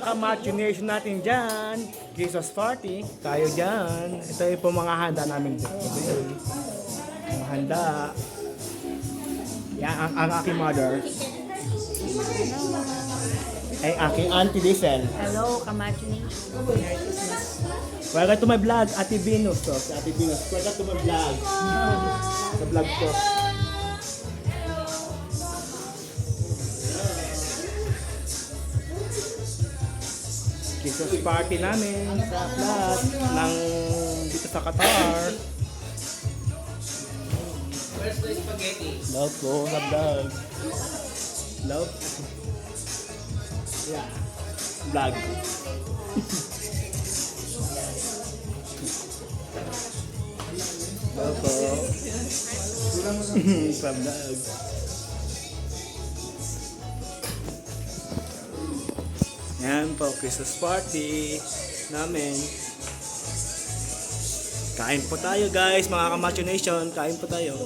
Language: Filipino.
kamacho nation natin dyan. Jesus Party, tayo dyan. Ito yung po mga handa namin dyan. Mga handa. Yan, ang aking mother. Ay, aking auntie Diesel. Hello, Kamacho Nation. Merry Christmas. Welcome to my vlog, Ate Venus to. Si Ate Venus, welcome to my vlog. Sa vlog ko. Christmas party namin sa flat ng dito sa Qatar. Where's the spaghetti? Love ko sa vlog. Love. Yeah. Vlog. Love ko. Sa vlog. Yan po, Christmas party namin. Kain po tayo guys, mga Kamacho Nation. Kain po tayo.